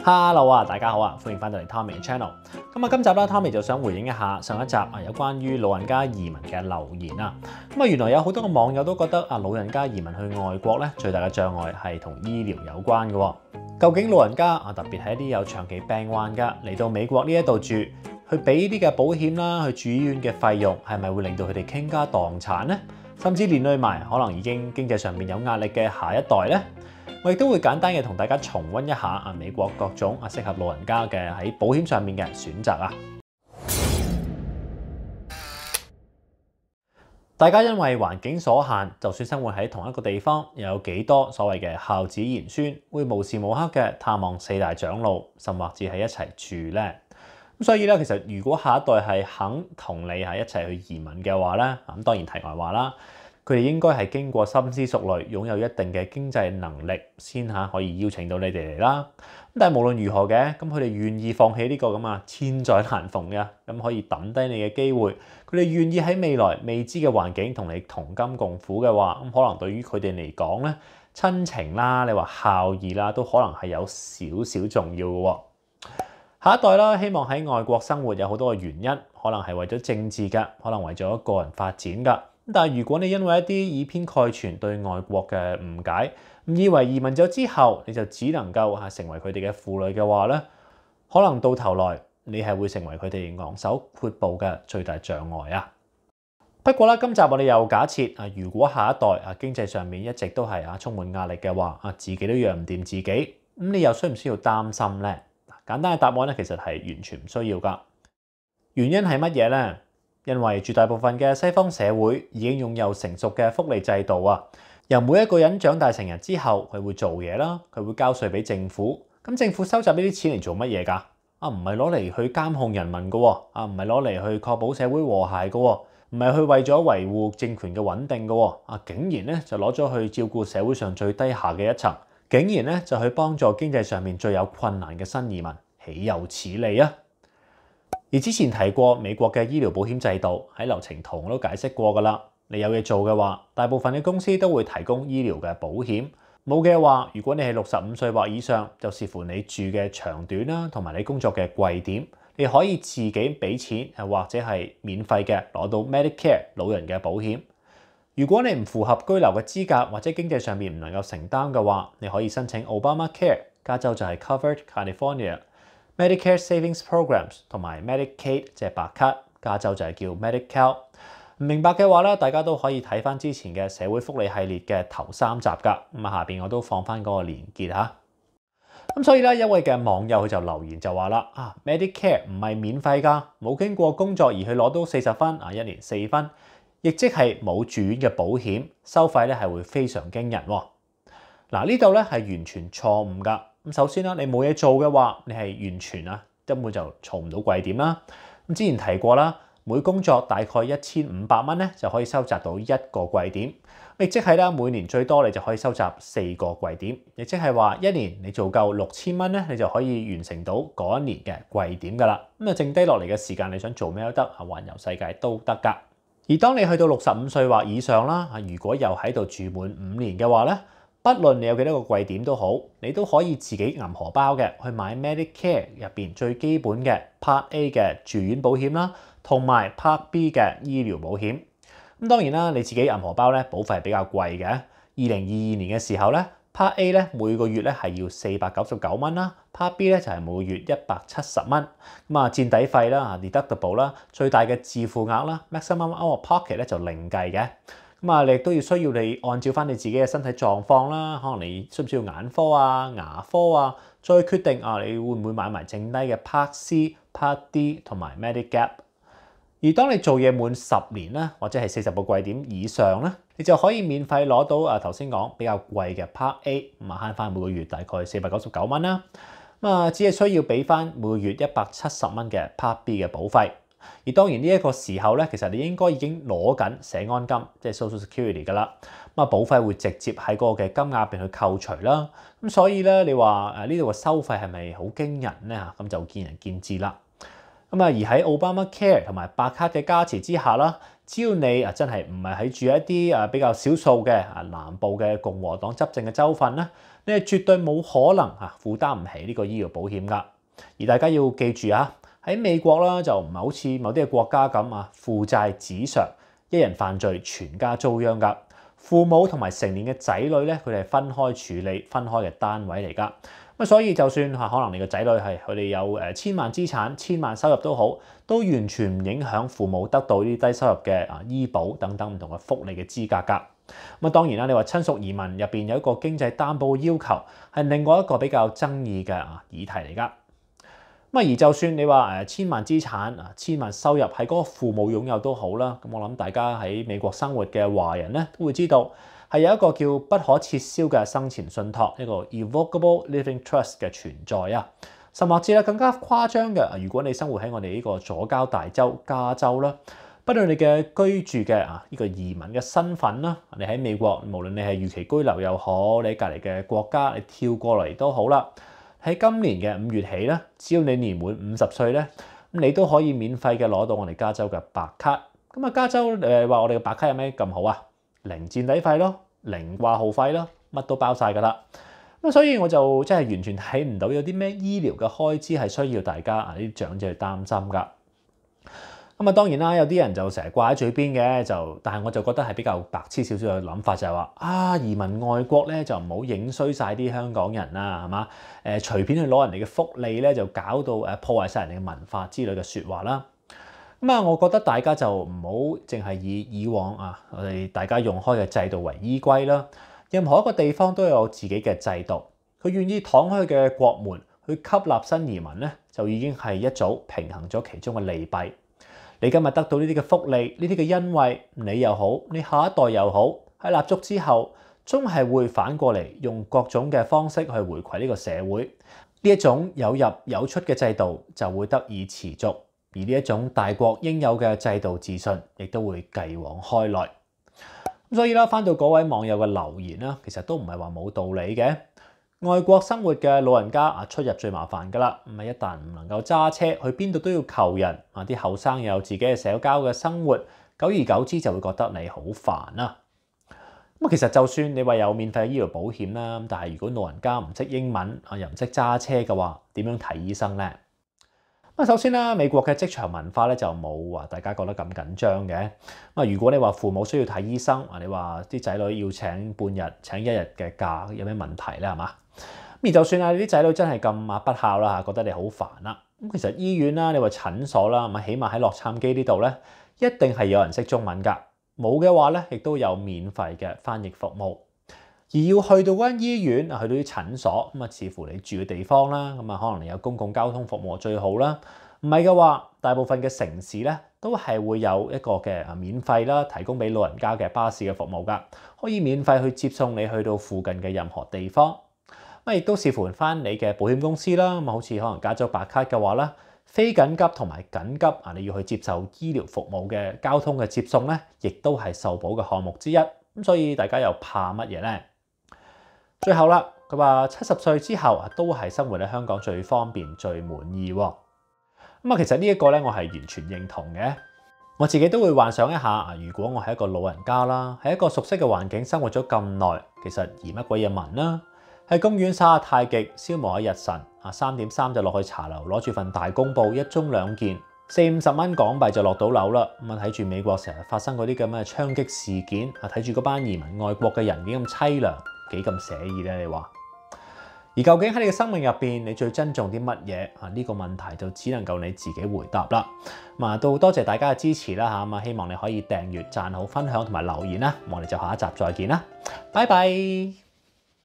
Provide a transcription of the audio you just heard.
Hello 啊，大家好啊，歡迎翻到嚟 Tommy Channel。咁啊，今集啦，Tommy 就想回應一下上一集有關於老人家移民嘅留言啊。咁啊，原來有好多個網友都覺得老人家移民去外國咧，最大嘅障礙係同醫療有關嘅。究竟老人家特別係一啲有長期病患㗎嚟到美國呢一度住，去俾啲嘅保險啦，去住醫院嘅費用，係咪會令到佢哋傾家蕩產呢？甚至連累埋可能已經經濟上面有壓力嘅下一代呢？我亦都會簡單嘅同大家重溫一下美國各種適合老人家嘅喺保險上面嘅選擇啊！大家因為環境所限，就算生活喺同一個地方，又有幾多所謂嘅孝子賢孫會無時無刻嘅探望四大長老，甚或至係一齊住呢？咁所以咧，其實如果下一代係肯同你係一齊去移民嘅話咧，咁當然題外話啦。佢哋應該係經過深思熟慮，擁有一定嘅經濟能力，先可以邀請到你哋嚟啦。但係無論如何嘅，咁佢哋願意放棄呢個咁千載難逢嘅，咁可以抌低你嘅機會，佢哋願意喺未來未知嘅環境同你同甘共苦嘅話，咁可能對於佢哋嚟講咧，親情啦，你話孝義啦，都可能係有少少重要嘅。下一代啦，希望喺外國生活有好多嘅原因，可能係為咗政治㗎，可能為咗個人發展㗎。但係如果你因為一啲以偏概全對外國嘅誤解，唔以為移民咗之後你就只能夠成為佢哋嘅負累嘅話咧，可能到頭來你係會成為佢哋昂首闊步嘅最大障礙啊！不過啦，今集我哋又假設如果下一代經濟上面一直都係充滿壓力嘅話，自己都養唔掂自己，咁你又需唔需要擔心咧？簡單嘅答案咧，其實係完全唔需要噶。原因係乜嘢咧？因為絕大部分嘅西方社會已經擁有成熟嘅福利制度啊，由每一個人長大成人之後，佢會做嘢啦，佢會交稅俾政府。咁政府收集呢啲錢嚟做乜嘢㗎？唔係攞嚟去監控人民㗎喎，唔係攞嚟去確保社會和諧㗎喎，唔係去為咗維護政權嘅穩定㗎喎，竟然咧就攞咗去照顧社會上最低下嘅一層，竟然咧就去幫助經濟上面最有困難嘅新移民，豈有此理啊！而之前提過美國嘅醫療保險制度，喺流程圖我都解釋過㗎啦。你有嘢做嘅話，大部分嘅公司都會提供醫療嘅保險。冇嘅話，如果你係65歲或以上，就視乎你住嘅長短啦，同埋你工作嘅貴點，你可以自己俾錢，或者係免費嘅攞到 Medicare 老人嘅保險。如果你唔符合居留嘅資格，或者經濟上面唔能夠承擔嘅話，你可以申請 Obamacare， 加州就係 Covered California。Medicare Savings Programs 同埋 Medicaid 即係白卡，加州就係叫 Medi-Cal。唔明白嘅話咧，大家都可以睇翻之前嘅社會福利系列嘅頭3集㗎。咁下邊我都放翻嗰個連結嚇。咁所以咧，一位嘅網友佢就留言就話啦，Medicare 唔係免費㗎，冇經過工作而去攞到40分1年4分，亦即係冇住院嘅保險，收費咧係會非常驚人喎。嗱，呢度咧係完全錯誤㗎。咁首先啦，你冇嘢做嘅話，你係完全根本就儲唔到貴點啦。咁之前提過啦，每工作大概1500蚊咧就可以收集到1個貴點，亦即係啦，每年最多你就可以收集4個貴點，亦即係話1年你做夠6000蚊咧，你就可以完成到嗰一年嘅貴點㗎啦。咁剩低落嚟嘅時間，你想做咩都得，環遊世界都得㗎。而當你去到65歲或以上啦，如果又喺度住滿5年嘅話咧，不論你有幾多個貴點都好，你都可以自己揞荷包嘅去買 Medicare 入邊最基本嘅 Part A 嘅住院保險啦，同埋 Part B 嘅醫療保險。咁當然啦，你自己揞荷包咧，保費係比較貴嘅。2022年嘅時候咧，Part A 咧每個月咧係要499蚊啦，Part B 咧就係每個月170蚊。咁墊底費啦，deductible 啦，最大嘅自付額啦 ，maximum out of pocket 咧就另計嘅。你亦都需要你按照翻你自己嘅身體狀況啦，可能你需唔需要眼科牙科再決定你會唔會買埋剩低嘅 Part C、Part D 同埋 Medigap。而當你做嘢滿10年啦，或者係40個貴點以上咧，你就可以免費攞到頭先講比較貴嘅 Part A， 慳翻每個月大概499蚊啦。只係需要俾翻每個月170蚊嘅 Part B 嘅保費。而當然呢一個時候咧，其實你應該已經攞緊社安金，即係 Social Security 㗎啦。保費會直接喺嗰個嘅金額入邊去扣除啦。所以咧，你話呢度嘅收費係咪好驚人咧？咁就見仁見智啦。咁啊，而喺 Obamacare 同埋白卡嘅加持之下啦，只要你真係唔係喺住一啲比較少數嘅南部嘅共和黨執政嘅州份咧，你係絕對冇可能負擔唔起呢個醫療保險㗎。而大家要記住喺美國啦就唔係好似某啲嘅國家咁負債子償，一人犯罪全家遭殃㗎。父母同埋成年嘅仔女咧，佢哋係分開處理、分開嘅單位嚟㗎。咁所以就算可能你個仔女係佢哋有千萬資產、千萬收入都好，都完全唔影響父母得到呢啲低收入嘅醫保等等唔同嘅福利嘅資格㗎。咁當然啦，你話親屬移民入邊有一個經濟擔保嘅要求，係另外一個比較爭議嘅議題嚟㗎。而就算你話千萬資產、千萬收入係嗰個父母擁有都好啦，咁我諗大家喺美國生活嘅華人咧都會知道係有一個叫不可撤銷嘅生前信託，一個 Irrevocable Living Trust 嘅存在啊。甚至咧更加誇張嘅，如果你生活喺我哋呢個左交大州加州啦，不論你嘅居住嘅呢個移民嘅身份啦，你喺美國無論你係預期居留又好，你喺隔離嘅國家你跳過嚟都好啦。喺今年嘅5月起咧，只要你年滿50歲咧，咁你都可以免費嘅攞到我哋加州嘅白卡。咁加州話我哋嘅白卡有咩咁好啊？零墊底費咯，零掛號費咯，乜都包晒㗎啦。咁所以我就真係完全睇唔到有啲咩醫療嘅開支係需要大家呢啲長者去擔心㗎。咁當然啦，有啲人就成日掛喺嘴邊嘅，但係我就覺得係比較白痴少少嘅諗法，就係話移民外國咧就唔好影衰晒啲香港人啦，係嘛？隨便去攞人哋嘅福利咧，就搞到破壞晒人哋嘅文化之類嘅説話啦。我覺得大家就唔好淨係以往我哋大家用開嘅制度為依歸啦。任何一個地方都有自己嘅制度，佢願意敞開嘅國門去吸納新移民咧，就已經係一早平衡咗其中嘅利弊。你今日得到呢啲嘅福利，呢啲嘅恩惠，你又好，你下一代又好，喺立足之後，終係會反過嚟用各種嘅方式去回饋呢個社會。呢一種有入有出嘅制度就會得以持續，而呢一種大國應有嘅制度自信，亦都會繼往開來。所以啦，翻到嗰位網友嘅留言啦，其實都唔係話冇道理嘅。外國生活嘅老人家出入最麻煩㗎啦，一旦唔能夠揸車，去邊度都要求人啲後生又有自己嘅社交嘅生活，久而久之就會覺得你好煩啦。其實就算你話有免費醫療保險啦，但係如果老人家唔識英文又唔識揸車嘅話，點樣睇醫生呢？首先啦，美國嘅職場文化咧就冇話大家覺得咁緊張嘅。如果你話父母需要睇醫生，你話啲仔女要請半日、請1日嘅假，有咩問題咧？係嘛？而就算你啲仔女真係咁不孝啦，覺得你好煩啦，其實醫院啦，你話診所啦，起碼喺洛杉磯呢度咧，一定係有人識中文㗎。冇嘅話咧，亦都有免費嘅翻譯服務。而要去到嗰間醫院，去到啲診所，視乎你住嘅地方啦，可能你有公共交通服務最好啦。唔係嘅話，大部分嘅城市咧都係會有一個嘅免費啦，提供俾老人家嘅巴士嘅服務㗎，可以免費去接送你去到附近嘅任何地方。亦都視乎翻你嘅保險公司啦。好似可能加州白卡嘅話啦，非緊急同埋緊急你要去接受醫療服務嘅交通嘅接送咧，亦都係受保嘅項目之一。所以大家又怕乜嘢咧？最後啦，佢話70歲之後都係生活喺香港最方便、最滿意。其實呢一個咧，我係完全認同嘅。我自己都會幻想一下，如果我係一個老人家啦，喺一個熟悉嘅環境生活咗咁耐，其實移乜鬼嘢民啦？喺公園耍下太極，消磨一日神，3點3就落去茶樓攞住份大公報，一盅2件，40-50蚊港幣就落到樓啦。睇住美國成日發生嗰啲咁嘅槍擊事件，睇住嗰班移民外國嘅人幾咁凄涼，幾咁寫意咧？你話？而究竟喺你嘅生命入邊，你最珍重啲乜嘢？呢個問題就只能夠你自己回答啦。都多謝大家嘅支持啦嚇，希望你可以訂閱、讚好、分享同埋留言啦。我哋就下一集再見啦，拜拜。